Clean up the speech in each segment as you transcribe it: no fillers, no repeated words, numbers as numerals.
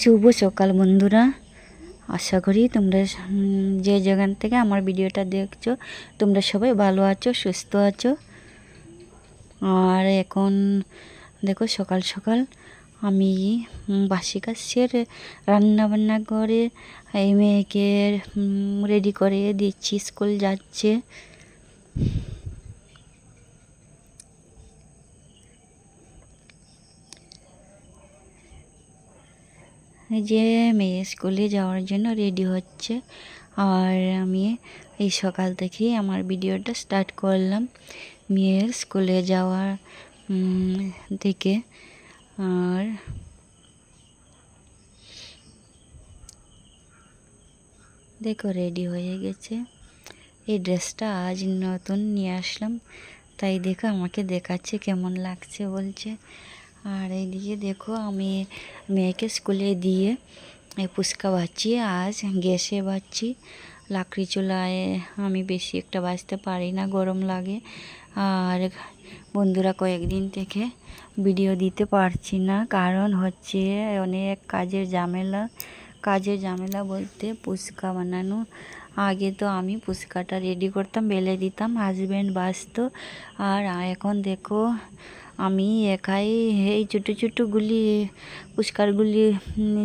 শুভ সকাল বন্ধুরা, আশা করি তোমরা যে যেখান থেকে আমার ভিডিওটা দেখছো তোমরা সবাই ভালো আছো, সুস্থ আছো। আর এখন দেখো সকাল সকাল আমি বাসি কাজ সেরে রান্না বান্না করে এই মেয়েকে রেডি করে দিচ্ছি, স্কুল যাচ্ছে। যে মেয়ে স্কুলে যাওয়ার জন্য রেডি হচ্ছে, আর আমি এই সকাল থেকেই আমার ভিডিওটা স্টার্ট করলাম মেয়ের স্কুলে যাওয়ার থেকে। আর দেখো রেডি হয়ে গেছে। এই ড্রেসটা আজ নতুন নিয়ে আসলাম, তাই দেখো আমাকে দেখাচ্ছে কেমন লাগছে বলছে। আর এইদিকে দেখো আমি মেয়েকে স্কুলে দিয়ে ফুচকা ভাজছি, আজ গ্যাসে ভাজছি। লাকড়ি চুলায় আমি বেশি একটা ভাজতে পারি না, গরম লাগে। আর বন্ধুরা কয়েকদিন থেকে ভিডিও দিতে পারছি না, কারণ হচ্ছে অনেক কাজের ঝামেলা বলতে ফুচকা বানানো। আগে তো আমি ফুচকাটা রেডি করতাম, বেলে দিতাম, হাজব্যান্ড ভাজতো। আর এখন দেখো আমি একাই এই ছোটো ছোটোগুলি ফুচকারগুলি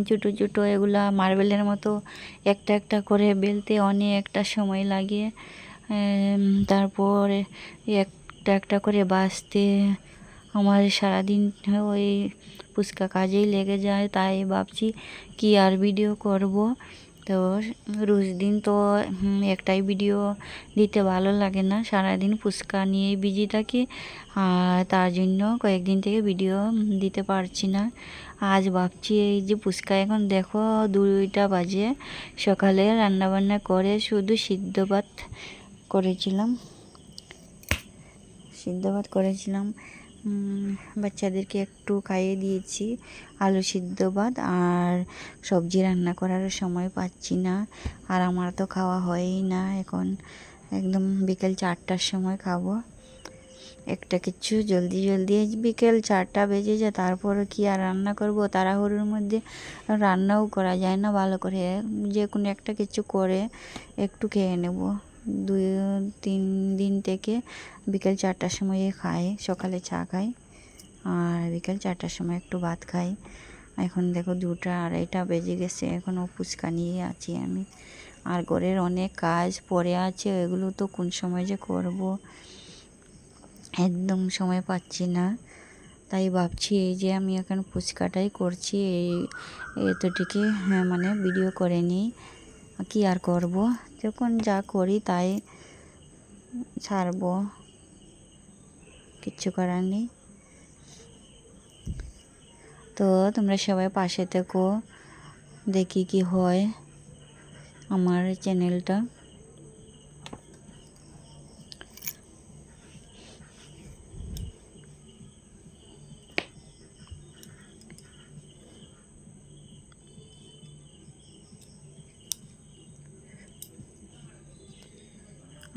ছোটো ছোটো এগুলা মার্বেলের মতো একটা একটা করে বেলতে অনেকটা সময় লাগে। তারপরে একটা একটা করে ভাজতে আমার সারাদিন ওই ফুচকা কাজেই লেগে যায়। তাই ভাবছি কি আর ভিডিও করব। তো রোজ দিন তো একটাই ভিডিও দিতে ভালো লাগে না, সারাদিন ফুচকা নিয়েই বিজি থাকি। আর তার জন্য কয়েকদিন থেকে ভিডিও দিতে পারছি না। আজ ভাবছি এই যে ফুচকা, এখন দেখো 2টা বাজে, সকালে রান্নাবান্না করে শুধু সিদ্ধ ভাত করেছিলাম। বাচ্চাদেরকে একটু খাইয়ে দিয়েছি আলু সিদ্ধ ভাত, আর সবজি রান্না করার সময় পাচ্ছি না। আর আমার তো খাওয়া হয়ই না, এখন একদম বিকেল 4টার সময় খাবো। একটা কিছু জলদি বিকেল 4টা বেজে যায়, তারপরে কি আর রান্না করব। তাড়াহুড়োর মধ্যে রান্নাও করা যায় না ভালো করে, যে কোনো একটা কিছু করে একটু খেয়ে নেব। 2-3 দিন থেকে বিকেল 4টার সময় খাই, সকালে চা খাই আর বিকেল 4টার সময় একটু ভাত খাই। এখন দেখো 2টা-2:30 বেজে গেছে, এখনও ফুচকা নিয়ে আছি আমি। আর ঘরের অনেক কাজ পড়ে আছে, এগুলো তো কোন সময় যে করব একদম সময় পাচ্ছি না। তাই ভাবছি এই যে আমি এখন ফুচকাটাই করছি, এতটুকু মানে ভিডিও করে নিই, কি আর করব, যখন যা করি তাই ছাড়বো, কিচ্ছু করার নেই। তো তোমরা সবাই পাশে থেকো, দেখি কি হয় আমার চ্যানেলটা।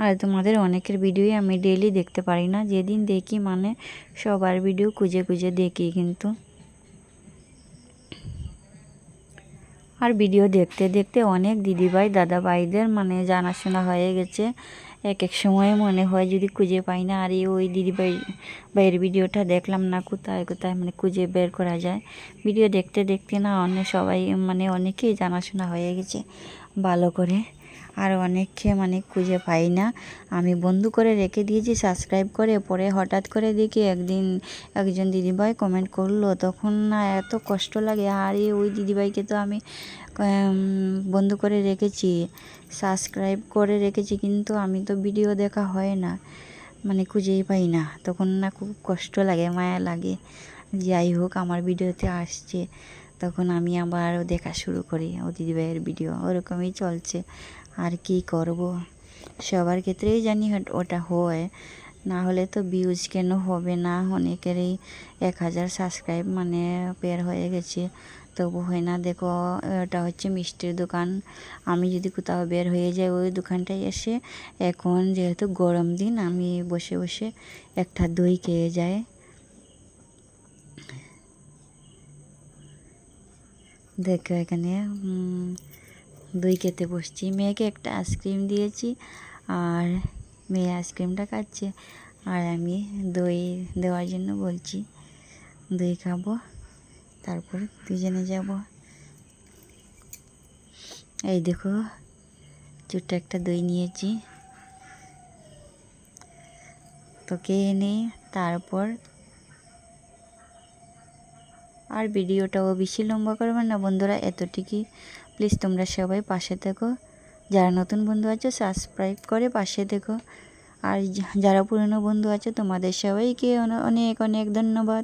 আর তোমাদের অনেকের ভিডিওই আমি ডেইলি দেখতে পারি না, যেদিন দেখি মানে সবার ভিডিও খুঁজে খুঁজে দেখি কিন্তু। আর ভিডিও দেখতে দেখতে অনেক দিদিভাই দাদাভাইদের মানে জানাশোনা হয়ে গেছে। এক এক সময় মনে হয় যদি খুঁজে পাই না, আর ওই ভাইয়ের ভিডিওটা দেখলাম না, কোথায় কোথায় মানে খুঁজে বের করা যায়। ভিডিও দেখতে দেখতে না অনেক সবাই মানে অনেকেই জানাশোনা হয়ে গেছে ভালো করে, আর অনেককে মানে খুঁজে পাই না। আমি বন্ধ করে রেখে দিয়েছি সাবস্ক্রাইব করে, পরে হঠাৎ করে দেখি একদিন একজন দিদিভাই কমেন্ট করলো, তখন না এত কষ্ট লাগে। আর ওই দিদিভাইকে তো আমি বন্ধ করে রেখেছি, সাবস্ক্রাইব করে রেখেছি, কিন্তু আমি তো ভিডিও দেখা হয় না, মানে খুঁজেই পাই না। তখন না খুব কষ্ট লাগে, মায়া লাগে। যাই হোক আমার ভিডিওতে আসছে, তখন আমি আবার দেখা শুরু করি, ও দিদিভাইয়ের ভিডিও ওরকমই চলছে। আর কি করব, সবার ক্ষেত্রেই জানি ওটা হয়, না হলে তো ভিউজ কেন হবে না। অনেকেরই 1000 সাবস্ক্রাইব মানে পের হয়ে গেছে, তবু হয় না। দেখো এটা হচ্ছে মিষ্টির দোকান, আমি যদি কোথাও বের হয়ে যাই ওই দোকানটায় এসে, এখন যেহেতু গরম দিন আমি বসে বসে একটা দই খেয়ে যাই। দেখো এখানে দই খেতে বসছি। মেয়েকে একটা আইসক্রিম দিয়েছি আর মেয়ে আইসক্রিমটা খাচ্ছে আর আমি দই দেওয়ার জন্য বলছি। দই খাবো, তারপর দুজনে যাব। এই দেখো ছোট্ট একটা দই নিয়েছি, তো খেয়ে নিই। তারপর আর ভিডিওটাও বেশি লম্বা করবে না বন্ধুরা, এতটুকুই। প্লিজ তোমরা সবাই পাশে থেকো, যারা নতুন বন্ধু আছো সাবস্ক্রাইব করে পাশে থেকো, আর যারা পুরনো বন্ধু আছে তোমাদের সবাইকে অনেক অনেক ধন্যবাদ।